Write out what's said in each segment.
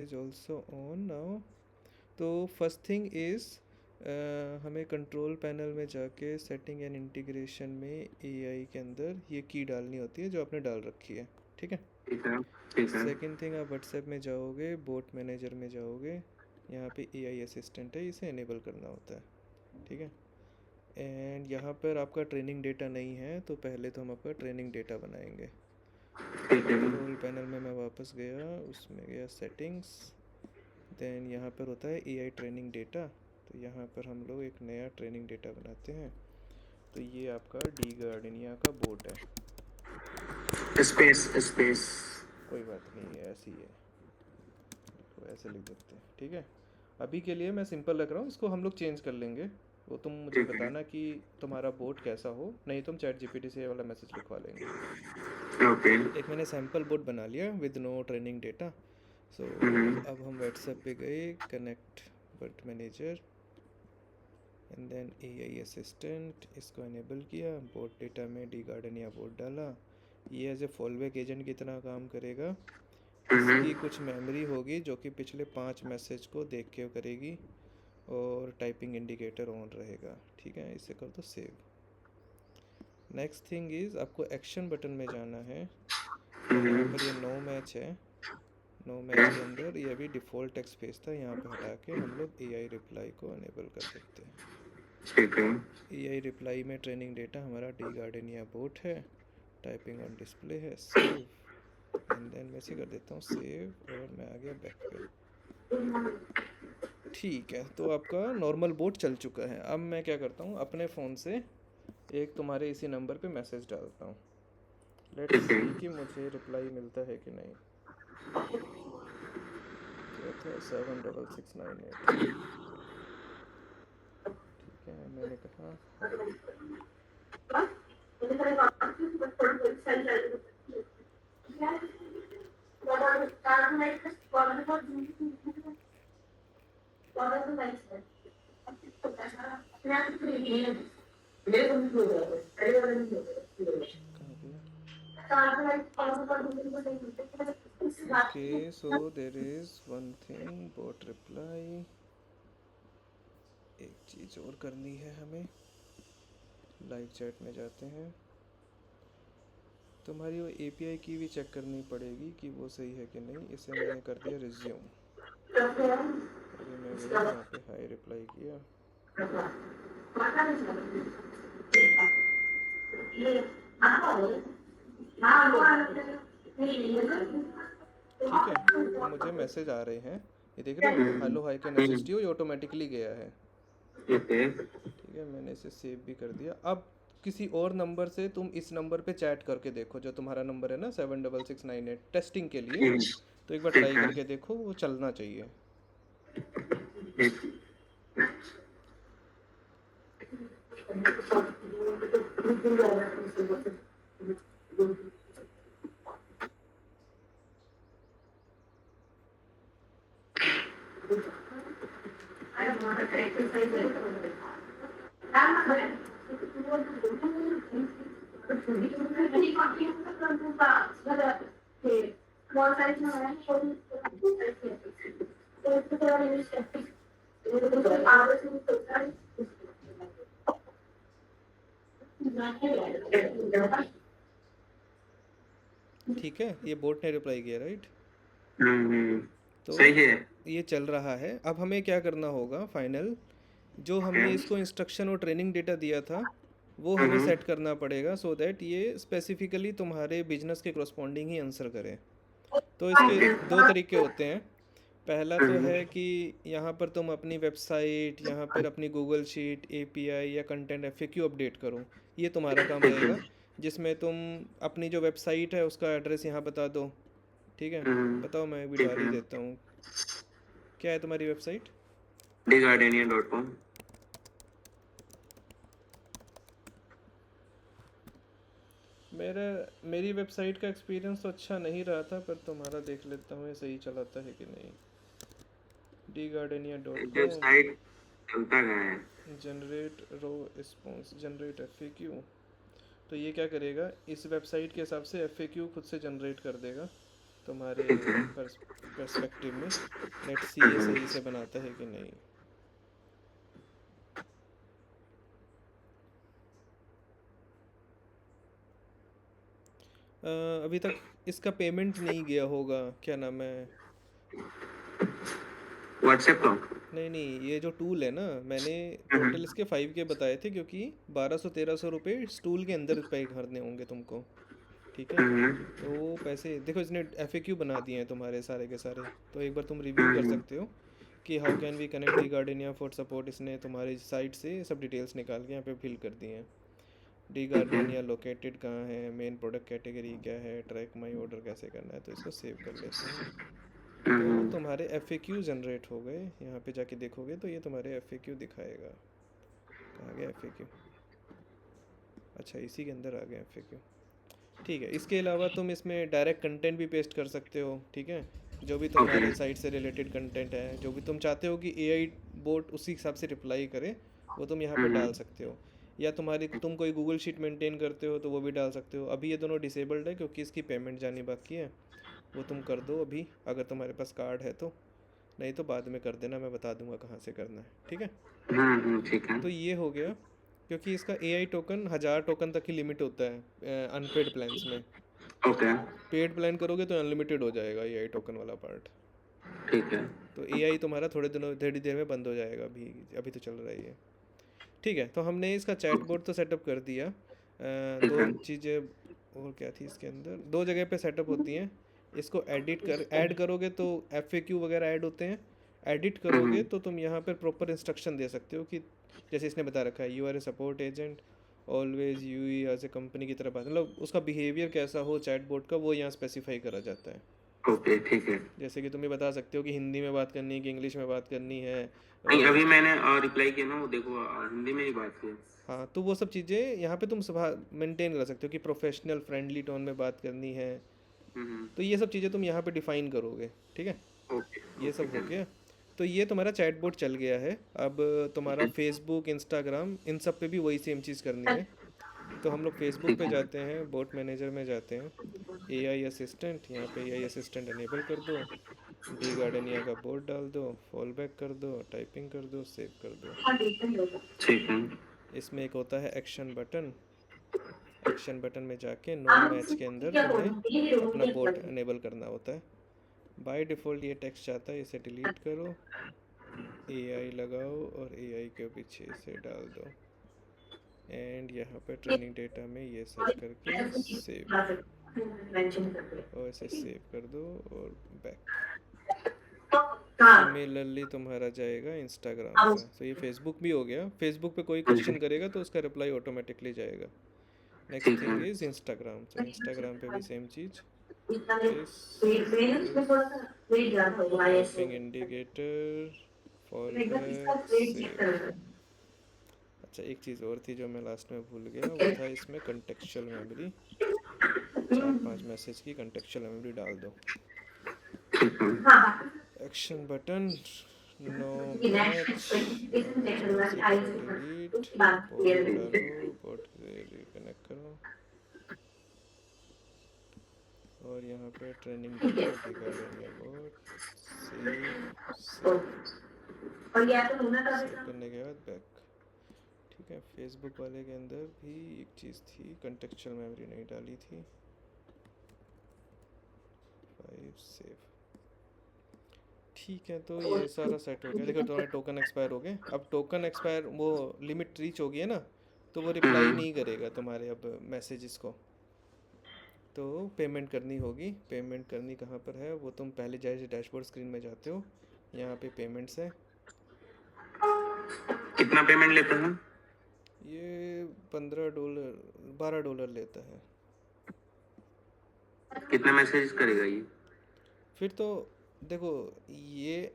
Is also on now. तो first thing is हमें control panel में जाके सेटिंग एंड इंटीग्रेशन में एआई के अंदर ये की डालनी होती है जो आपने डाल रखी है, ठीक है। ठीक है। ठीक है। सेकंड थिंग, आप व्हाट्सएप में जाओगे, बोट मैनेजर में जाओगे, यहाँ पे एआई असिस्टेंट है, इसे इनेबल करना होता है, ठीक है। एंड यहाँ पर आपका ट्रेनिंग डेटा नहीं है तो पहले तो हम आपका ट्रेनिंग डेटा बनाएंगे। ठीक है। कंट्रोल पैनल में मैं वापस गया, उसमें गया सेटिंग्स, देन यहाँ पर होता है एआई ट्रेनिंग डेटा। तो यहाँ पर हम लोग एक नया ट्रेनिंग डेटा बनाते हैं। तो ये आपका डी गार्डनिया का बोट है। Space space. कोई बात नहीं है, ऐसी है, तो ऐसे लिख देते हैं, ठीक है। अभी के लिए मैं सिंपल रख रहा हूँ, इसको हम लोग चेंज कर लेंगे। वो तुम मुझे ठीक है। बताना कि तुम्हारा बोट कैसा हो, नहीं तुम चैट जीपीटी से ये वाला मैसेज लिखवा लेंगे। ओके। एक मैंने सैम्पल बोट बना लिया with no training data. So अब हम व्हाट्सएप पे गए, connect bot manager and then AI assistant, इसको इनेबल किया, बोट डेटा में डी गार्डनिया बोट डाला। ये एज ए फॉलबैक एजेंट की तरह काम करेगा। इसकी कुछ मेमोरी होगी जो कि पिछले 5 मैसेज को देख के करेगी, और टाइपिंग इंडिकेटर ऑन रहेगा, ठीक है। इसे कर दो सेव। नेक्स्ट थिंग इज़ आपको एक्शन बटन में जाना है, और यहाँ पर ये नो मैच है। नो मैच के अंदर ये अभी डिफ़ॉल्ट टेक्स्ट स्पेस था, यहाँ पे हटा के हम लोग एआई रिप्लाई को अनेबल कर देते हैं। ठीक है। एआई रिप्लाई में ट्रेनिंग डेटा हमारा डी गार्डनिया बोट है, टाइपिंग ऑन डिस्प्ले है, सेव, एंड देन मैं इसे कर देता हूँ सेव, और मैं आ गया बैक पे। ठीक है, तो आपका नॉर्मल बोट चल चुका है। अब मैं क्या करता हूँ, अपने फ़ोन से एक तुम्हारे इसी नंबर पे मैसेज डालता हूँ। लेट्स ठीक है। सी कि मुझे रिप्लाई मिलता है कि नहीं। क्या था, 76698। ठीक है, मैंने कहा कहाँ गया। Okay, so there is one thing, boat reply. एक चीज़ और करनी है हमें, लाइव चैट में जाते हैं। तुम्हारी वो एपीआई की भी चेक करनी पड़ेगी कि वो सही है कि नहीं। इसे मैंने कर दिया रिज्यूम। अभी मैं गया यहाँ पे हाई रिप्लाई किया। ठीक है, अब मुझे मैसेज आ रहे हैं, ये देख रहे हो, hello hi can assist you, ये ऑटोमेटिकली गया है। ओके। ठीक है, मैंने इसे सेव भी कर दिया। अब किसी और नंबर से तुम इस नंबर पे चैट करके देखो, जो तुम्हारा नंबर है ना 76698, टेस्टिंग के लिए। तो एक बार ठीक ट्राई है। करके देखो, वो चलना चाहिए। ठीक है, ये बोट ने रिप्लाई किया, राइट। हम्म। तो सही है। ये चल रहा है। अब हमें क्या करना होगा, फाइनल जो हमने इसको इंस्ट्रक्शन और ट्रेनिंग डेटा दिया था वो हमें सेट करना पड़ेगा, सो दैट ये स्पेसिफिकली तुम्हारे बिजनेस के करस्पॉन्डिंग ही आंसर करे। तो इसके दो तरीके होते हैं। पहला तो है कि यहाँ पर तुम अपनी वेबसाइट, यहाँ पर अपनी गूगल शीट, एपीआई या कंटेंट एफएक्यू अपडेट करो, ये तुम्हारा काम ठीक है। रहेगा। जिसमें तुम अपनी जो वेबसाइट है उसका एड्रेस यहाँ बता दो, ठीक है। बताओ, मैं भी ठीक डाल ही है। देता हूँ। क्या है तुम्हारी वेबसाइट। dgardenia.com। मेरा मेरी वेबसाइट का एक्सपीरियंस तो अच्छा नहीं रहा था, पर तुम्हारा देख लेता हूँ ये सही चलाता है कि नहीं। D gardenia dot com, website चलता गया है। जनरेट रो रिस्पॉन्स, जनरेट एफ। तो ये क्या करेगा, इस वेबसाइट के हिसाब से एफ खुद से जनरेट कर देगा। तुम्हारे ठीक है। पर्सपेक्टिव में। लेट्स सी ये सही से बनाता है कि नहीं। अभी तक इसका पेमेंट नहीं गया होगा, क्या नाम है। व्हाट्सएप का। नहीं नहीं, ये जो टूल है ना, मैंने टोटल हम्म इसके 5 के बताए थे, क्योंकि 1200-1300 रुपये स्टूल के अंदर पे करने होंगे तुमको। ठीक है। हम्म तो वो पैसे देखो, इसने FAQ बना दिए हैं तुम्हारे सारे के सारे। तो एक बार तुम रिव्यू कर हम्म सकते हो कि how can we connect the Gardenia for support. इसने तुम्हारी साइट से सब डिटेल्स निकाल के यहाँ पे फिल कर दिए हैं। डी ठीक है। गार्डनिया लोकेटेड कहाँ है, मेन प्रोडक्ट कैटेगरी क्या है, ट्रैक माई ऑर्डर कैसे करना है। तो इसको सेव कर लेते हैं। तो हम्म तुम्हारे FAQ जनरेट हो गए। यहाँ पे जाके देखोगे तो ये तुम्हारे FAQ दिखाएगा। कहाँ गया FAQ? अच्छा, इसी के अंदर आ गया FAQ। ठीक है, इसके अलावा तुम इसमें डायरेक्ट कंटेंट भी पेस्ट कर सकते हो। ठीक है। जो भी ओके। तुम्हारे साइट से रिलेटेड कंटेंट है, जो भी तुम चाहते हो कि AI बोट उसी हिसाब से रिप्लाई करे, वो तुम यहाँ पे डाल सकते हो। या तुम कोई गूगल शीट मेंटेन करते हो तो वो भी डाल सकते हो। अभी ये दोनों डिसेबल्ड है क्योंकि इसकी पेमेंट जानी बाकी है। वो तुम कर दो अभी, अगर तुम्हारे पास कार्ड है तो। नहीं तो बाद में कर देना, मैं बता दूंगा कहाँ से करना है। ठीक है। ठीक है। तो ये हो गया। क्योंकि इसका AI टोकन 1000 टोकन तक ही लिमिट होता है अनपेड प्लान्स में। ओके। पेड प्लान करोगे तो अनलिमिटेड हो जाएगा AI टोकन वाला पार्ट। ठीक है। तो AI तुम्हारा थोड़ी देर में बंद हो जाएगा। अभी अभी तो चल रहा है ये। ठीक है, तो हमने इसका चैटबॉट तो सेटअप कर दिया। ठीक दो है। चीज़ें और क्या थी इसके अंदर, दो जगह पे सेटअप होती हैं। इसको ऐड करोगे तो FAQ वगैरह ऐड होते हैं। एडिट करोगे हम्म तो तुम यहाँ पर प्रॉपर इंस्ट्रक्शन दे सकते हो कि जैसे इसने बता रखा है, you are a support agent, always you as a company की तरह बात, मतलब उसका बिहेवियर कैसा हो चैटबॉट का, वो यहाँ स्पेसिफाई करा जाता है। ओके। ठीक है। जैसे कि तुम ये बता सकते हो कि हिंदी में बात करनी है कि इंग्लिश में बात करनी है। नहीं, और अभी मैंने रिप्लाई किया ना, वो देखो हिंदी में ही बात की। हाँ, तो वो सब चीज़ें यहाँ पे तुम सब मेंटेन कर सकते हो कि प्रोफेशनल फ्रेंडली टोन में बात करनी है। हम्म तो ये सब चीज़ें तुम यहाँ पे डिफाइन करोगे। ठीक है। ओके। ये ओके सब हो डन। गया। तो ये तुम्हारा चैटबॉट चल गया है। अब तुम्हारा फेसबुक, इंस्टाग्राम, इन सब पे भी वही सेम चीज़ करनी है। तो हम लोग फेसबुक ठीक पे है। जाते हैं, बोट मैनेजर में जाते हैं। AI असिस्टेंट, यहाँ पे AI असिस्टेंट अनेबल कर दो। डी गार्डनिया का बोर्ड डाल दो, फॉल बैक कर दो, टाइपिंग कर दो, सेव कर दो। ठीक है। इसमें एक होता है एक्शन बटन। एक्शन बटन में जाके नो मैच के अंदर तुम्हें अपना बोट अनेबल करना होता है। बाय डिफ़ॉल्ट ये टेक्स्ट चाहता है, इसे डिलीट करो, AI लगाओ और AI के पीछे इसे डाल दो। एंड यहाँ पे ट्रेनिंग डेटा में ये सर्च करके सेव, और इसे सेव कर दो और बैक। सिमिलरली तुम्हारा जाएगा इंस्टाग्राम का। तो ये फेसबुक भी हो गया। फेसबुक पे कोई हाँ क्वेश्चन जी। करेगा तो उसका रिप्लाई ऑटोमेटिकली जाएगा। नेक्स्ट ठीक है। Thing is Instagram. तो इंस्टाग्राम पे भी same cheese. This typing indicator, fall back, save. अच्छा, एक चीज़ और थी जो मैं लास्ट में भूल गया, वो था इसमें कंटेक्चुअल मेमोरी। 4-5 मैसेज की कंटेक्चुअल मेमोरी डाल दो। ठीक है। Action button, no match, no match में से करो डिलीट, बोर्ड डालो, बोर्ड से रिकनेक्ट करो, और यहाँ पे training data the Gardenia bot, save, save. Save करने के बाद बैक। ठीक है। फेसबुक वाले के अंदर भी एक चीज़ थी, कंटेक्चुअल मेमोरी नहीं डाली थी। 5 सेव। ठीक है, तो ये सारा सेट हो गया। देखो तुम्हारे टोकन एक्सपायर हो गए। अब टोकन एक्सपायर, वो लिमिट रीच हो गई है ना, तो वो रिप्लाई हम्म नहीं करेगा तुम्हारे अब मैसेजेस को। तो पेमेंट करनी होगी। पेमेंट करनी कहाँ पर है, वो तुम पहले जैसे डैशबोर्ड स्क्रीन में जाते हो, यहाँ पे पेमेंट्स है। कितना पेमेंट लेते हैं? ये $15, $12 लेता है। कितना मैसेज करेगा ये? फिर तो देखो, ये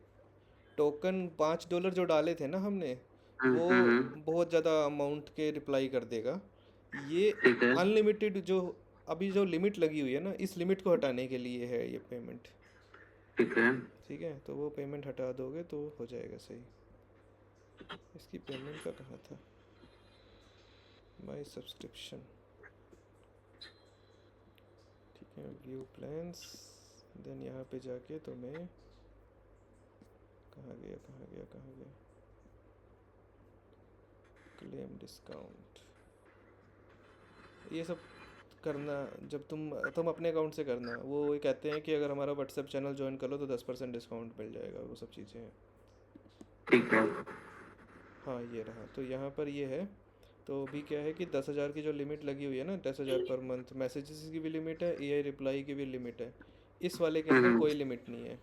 टोकन $5 जो डाले थे ना हमने, वो बहुत ज़्यादा अमाउंट के रिप्लाई कर देगा। ये ठीक है। अनलिमिटेड जो अभी जो लिमिट लगी हुई है ना, इस लिमिट को हटाने के लिए है ये पेमेंट। ठीक है। ठीक है, तो वो पेमेंट हटा दोगे तो हो जाएगा सही। इसकी पेमेंट का कहाँ था, माई सब्सक्रिप्शन। ठीक है, व्यू प्लान्स, देन यहाँ पे जाके तुम्हें कहाँ गया क्लेम डिस्काउंट, ये सब करना जब तुम अपने अकाउंट से करना। वो ये कहते हैं कि अगर हमारा व्हाट्सएप चैनल ज्वाइन कर लो तो 10% डिस्काउंट मिल जाएगा, वो सब चीज़ें हैं। ठीक है। हाँ ये रहा, तो यहाँ पर ये है। तो अभी क्या है कि 10,000 की जो लिमिट लगी हुई है ना, 10,000 पर मंथ, मैसेजेस की भी लिमिट है, एआई रिप्लाई की भी लिमिट है। इस वाले के अंदर कोई लिमिट नहीं है।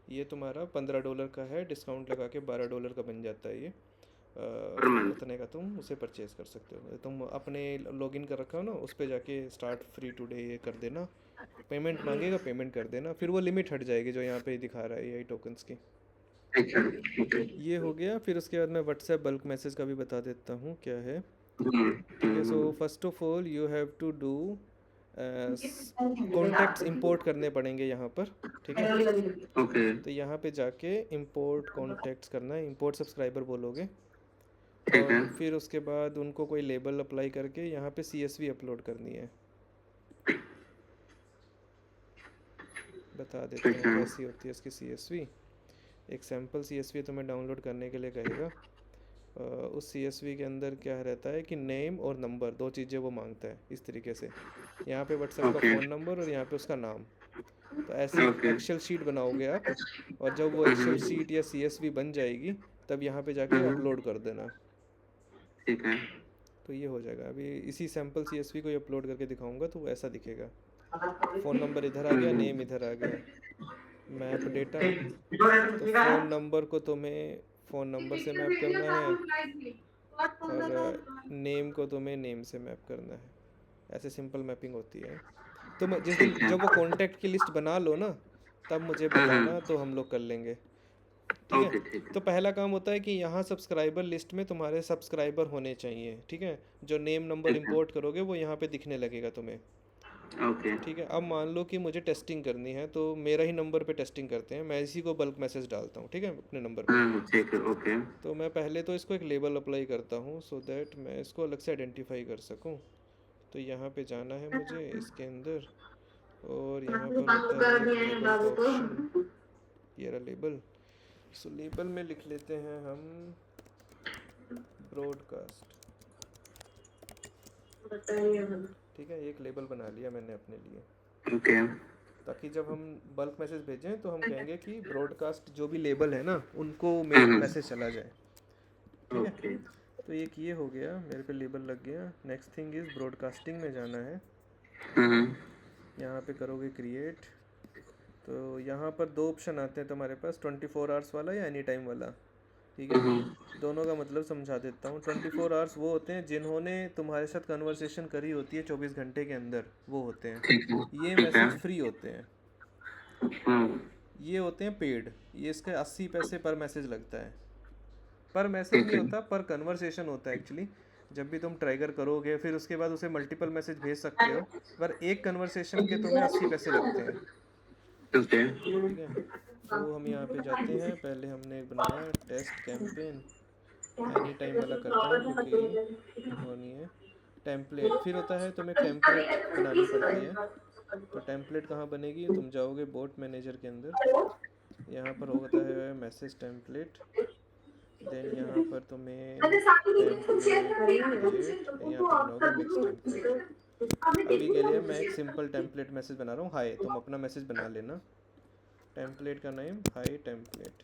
ये तुम्हारा $15 का है, डिस्काउंट लगा के $12 का बन जाता है ये। Per month. उतने का तुम उसे परचेज कर सकते हो। तुम अपने लॉगिन कर रखा हो ना, उस पर जाके स्टार्ट फ्री टुडे ये कर देना। पेमेंट मांगेगा, पेमेंट कर देना, फिर वो लिमिट हट जाएगी जो यहाँ पे दिखा रहा है एआई टोकन्स की। ठीक है। ठीक है। ये हो गया। फिर उसके बाद मैं व्हाट्सएप बल्क मैसेज का भी बता देता हूँ क्या है। हम्म, ठीक है, so first of all you have to do contacts import करने पड़ेंगे यहाँ पर। ठीक है, ओके। तो यहाँ पे जाके इंपोर्ट कॉन्टैक्ट्स करना है, इंपोर्ट सब्सक्राइबर बोलोगे। ठीक है। और फिर उसके बाद उनको कोई लेबल अप्लाई करके यहाँ पे CSV अपलोड करनी है। बता देता ठीक हूँ है। कैसी होती है इसकी CSV। एक सैम्पल CSV तुम्हें डाउनलोड करने के लिए कहेगा। उस CSV के अंदर क्या रहता है कि नेम और नंबर, दो चीज़ें वो मांगता है इस तरीके से। यहाँ पे व्हाट्सएप का ओके। फ़ोन नंबर और यहाँ पे उसका नाम। तो ऐसी ओके। एक्सेल शीट बनाओगे आप, और जब वो एक्सेल शीट या CSV बन जाएगी तब यहाँ पे जाके अपलोड कर देना। ठीक है। तो ये हो जाएगा। अभी इसी सैम्पल CSV को अपलोड करके दिखाऊंगा तो वो ऐसा दिखेगा। फ़ोन नंबर इधर आ गया, नेम इधर आ गया, मैप डेटा। तो फ़ोन नंबर से मैप करना है, और नेम को तुम्हें नेम से मैप करना है। ऐसे सिंपल मैपिंग होती है। तो मैं जिस दिन ठीक है। जब वो कॉन्टैक्ट की लिस्ट बना लो ना, तब मुझे बताना तो हम लोग कर लेंगे। ठीक है, ओके। ठीक तो पहला काम होता है कि यहाँ सब्सक्राइबर लिस्ट में तुम्हारे सब्सक्राइबर होने चाहिए। ठीक है, जो नेम नंबर है। इंपोर्ट करोगे वो यहाँ पे दिखने लगेगा तुम्हें। ओके। ठीक है, अब मान लो कि मुझे टेस्टिंग करनी है, तो मेरा ही नंबर पे टेस्टिंग करते हैं, मैं इसी को बल्क मैसेज डालता हूँ। ठीक है, अपने नंबर पे। ठीक है। ओके। तो मैं पहले तो इसको एक लेबल अप्लाई करता हूँ सो दैट मैं इसको अलग से आइडेंटिफाई कर सकूँ। तो यहाँ पे जाना है मुझे इसके अंदर, और यहाँ पर होता है एक लेबल का ऑप्शन। ये रहा लेबल। सो लेबल में लिख लेते हैं हम ब्रॉडकास्ट। ठीक है, एक लेबल बना लिया मैंने अपने लिए, ओके। ताकि जब हम बल्क मैसेज भेजें तो हम कहेंगे कि ब्रॉडकास्ट जो भी लेबल है ना उनको मेल मैसेज चला जाए। ठीक है, ओके। तो एक ये हो गया, मेरे पे लेबल लग गया। नेक्स्ट थिंग इज़ ब्रॉडकास्टिंग में जाना है। यहाँ पे करोगे क्रिएट। तो यहाँ पर दो ऑप्शन आते हैं तुम्हारे पास, 24 आवर्स वाला या एनी टाइम वाला। ठीक है, दोनों का मतलब समझा देता हूँ। 24 आवर्स वो होते हैं जिन्होंने तुम्हारे साथ कन्वर्सेशन करी होती है 24 घंटे के अंदर, वो होते हैं। ठीक है। ये ठीक है। मैसेज फ्री होते हैं। ये होते हैं पेड। ये इसके 80 पैसे पर मैसेज लगता है। पर मैसेज ठीक नहीं है। होता, पर कन्वर्सेशन होता है एक्चुअली। जब भी तुम ट्राइगर करोगे फिर उसके बाद उसे मल्टीपल मैसेज भेज सकते हो, पर एक कन्वर्सेशन के तुम्हें 80 पैसे लगते हैं। ओके। ठीक है, तो हम यहाँ पे जाते हैं। पहले हमने बनाया टेस्ट कैंपेन, एनी टाइम वाला करता हूँ क्योंकि वो नहीं है। टेम्पलेट फिर होता है, तुम्हें टेम्पलेट बनानी पड़ती है। तो टेम्पलेट कहाँ बनेगी, तुम जाओगे बोट मैनेजर के अंदर, यहाँ पर होता है मैसेज टेम्पलेट। देन यहाँ पर तुम्हें टेम्पलेट क्रिएट, यहाँ पे बनाओगे मिक्स टेम्पलेट। अभी के लिए मैं एक सिंपल टेम्पलेट मैसेज बना रहा हूँ, हाय। तुम अपना मैसेज बना लेना। टेम्पलेट का नेम हाय टेम्पलेट,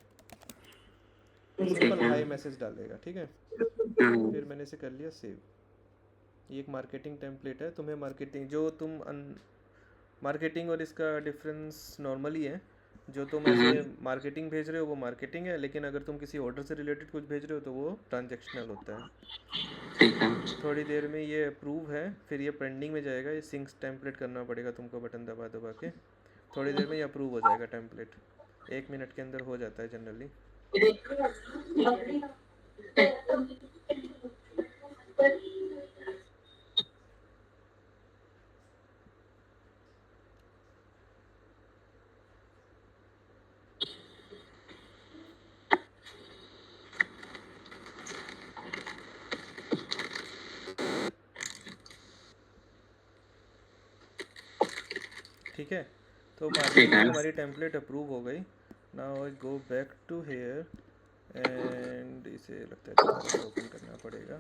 सिंपल हाय मैसेज डालेगा। ठीक है, फिर मैंने इसे कर लिया सेव। ये एक मार्केटिंग टेम्पलेट है। तुम्हें मार्केटिंग जो तुम मार्केटिंग और इसका डिफरेंस नॉर्मली है। जो तुम ऐसे मार्केटिंग भेज रहे हो वो मार्केटिंग है, लेकिन अगर तुम किसी ऑर्डर से रिलेटेड कुछ भेज रहे हो तो वो ट्रांजैक्शनल होता है। ठीक है। थोड़ी देर में ये अप्रूव है, फिर ये पेंडिंग में जाएगा। ये सिंक्स टेम्पलेट करना पड़ेगा तुमको, बटन दबा दबा के। थोड़ी देर में ये अप्रूव हो जाएगा टेम्पलेट, 1 मिनट के अंदर हो जाता है जनरली। ठीक है, तो मान ठीक लीजिए है। हमारी टेम्पलेट अप्रूव हो गई। Now I go back to here and इसे लगता है दोबारा से ओपन करना पड़ेगा।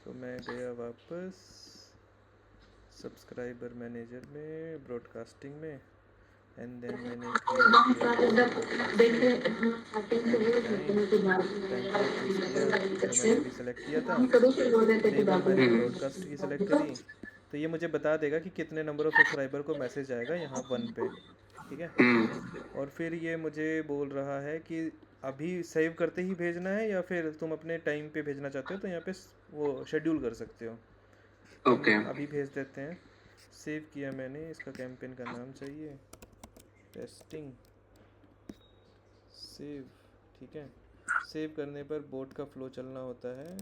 तो मैं गया वापस सब्सक्राइबर मैनेजर में, ब्रॉडकास्टिंग में, एंड देन मैंने क्रिएट किया यहाँ पे ब्रॉडकास्टिंग एंड टेम्पलेट चूज़ किया जो मैंने अभी सेलेक्ट किया था। लेबल मैंने ब्रॉडकास्ट की सेलेक्ट करी। तो ये मुझे बता देगा कि कितने नंबर ऑफ़ सब्सक्राइबर को मैसेज आएगा यहाँ 1 पे, ठीक है। और फिर ये मुझे बोल रहा है कि अभी सेव करते ही भेजना है या फिर तुम अपने टाइम पे भेजना चाहते हो, तो यहाँ पे वो शेड्यूल कर सकते हो। हम ओके। अभी भेज देते हैं। सेव किया मैंने, इसका कैंपेन का नाम चाहिए टेस्टिंग, सेव, ठीक है। सेव करने पर बोट का फ्लो चलना होता है,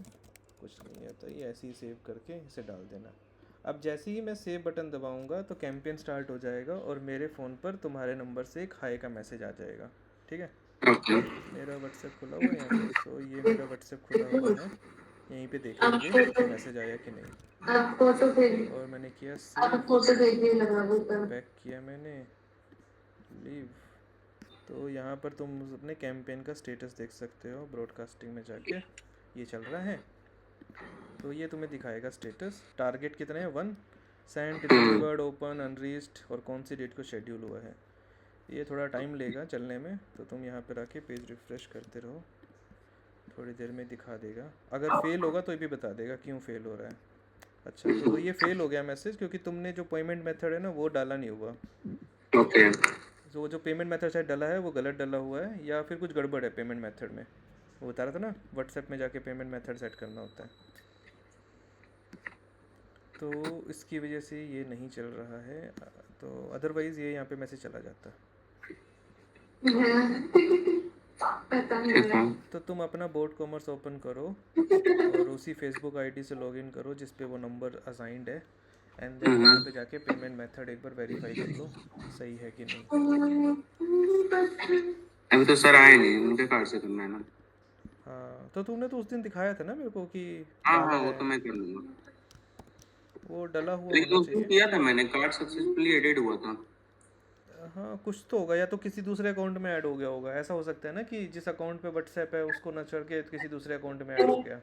कुछ नहीं आता, ये ऐसे ही सेव करके इसे डाल देना। अब जैसे ही मैं सेव बटन दबाऊंगा तो कैंपेन स्टार्ट हो जाएगा और मेरे फ़ोन पर तुम्हारे नंबर से एक हाई का मैसेज आ जाएगा, ठीक है। ओके। मेरा व्हाट्सएप खुला हुआ है यहाँ पे, सो ये मेरा व्हाट्सएप खुला हुआ है। यहीं पे देखेंगे कि मैसेज आया कि नहीं। और मैंने किया सेव, बैक किया मैंने, लीव। तो यहाँ पर तुम अपने कैंपेन का स्टेटस देख सकते हो ब्रॉडकास्टिंग में जाके, ये चल रहा है। तो ये तुम्हें दिखाएगा स्टेटस, टारगेट कितने हैं 1, सेंट, डिलीवर्ड, ओपन, अनरीच्ड और कौन सी डेट को शेड्यूल हुआ है। ये थोड़ा टाइम लेगा चलने में, तो तुम यहाँ पर आके पेज रिफ्रेश करते रहो, थोड़ी देर में दिखा देगा। अगर फेल होगा तो ये भी बता देगा क्यों फेल हो रहा है। अच्छा, तो ये फेल हो गया मैसेज क्योंकि तुमने जो पेमेंट मेथड है ना वो डाला नहीं हुआ। ओके। तो वो जो पेमेंट मेथड शायद डाला है वो गलत डाला हुआ है या फिर कुछ गड़बड़ है पेमेंट मेथड में। वो बता रहा था ना व्हाट्सएप में जाके पेमेंट मेथड सेट करना होता है, तो इसकी वजह से ये नहीं चल रहा है। तो अदरवाइज़ ये यहाँ पे मैसेज चला जाता। ठीक है। तो तुम अपना बोट कॉमर्स ओपन करो और उसी फेसबुक आईडी से लॉगिन करो जिस पे वो नंबर असाइंड है, एंड देन वहाँ पे जाके पेमेंट मेथड एक बार वेरीफाई कर लो सही है कि नहीं। अभी तो सर आए नहीं, उनके कार्ड से करना है ना। हाँ, तो तुमने तो उस दिन दिखाया था ना मेरे को कि हाँ डाला हाँ, वो है, तो मैं कर लूंगा। वो डला हुआ लेकिन होना उस दिन चाहिए। किया था मैंने, कार्ड सक्सेसफुली एडेड हुआ था। हाँ कुछ तो होगा, या तो किसी दूसरे अकाउंट में ऐड हो गया होगा। ऐसा हो सकता है ना कि जिस अकाउंट पे व्हाट्सएप है उसको न चढ़ के किसी दूसरे अकाउंट में ऐड हो गया।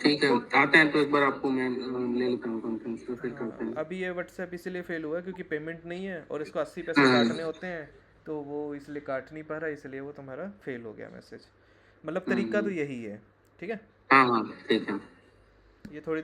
ठीक है, आते हैं तो एक बार आपको मैं ले लेता हूँ कॉन्फ्रेंस पे, फिर करते हाँ, हैं। अभी ये व्हाट्सएप इसीलिए फेल हुआ है क्योंकि पेमेंट नहीं है और इसको 80 पैसे काटने हम्म। होते हैं, तो वो इसलिए काट नहीं पा रहा, इसलिए वो तुम्हारा फेल हो गया मैसेज। मतलब तरीका तो हम्म। यही है, ठीक है। हाँ हाँ, ठीक है। ये थोड़ी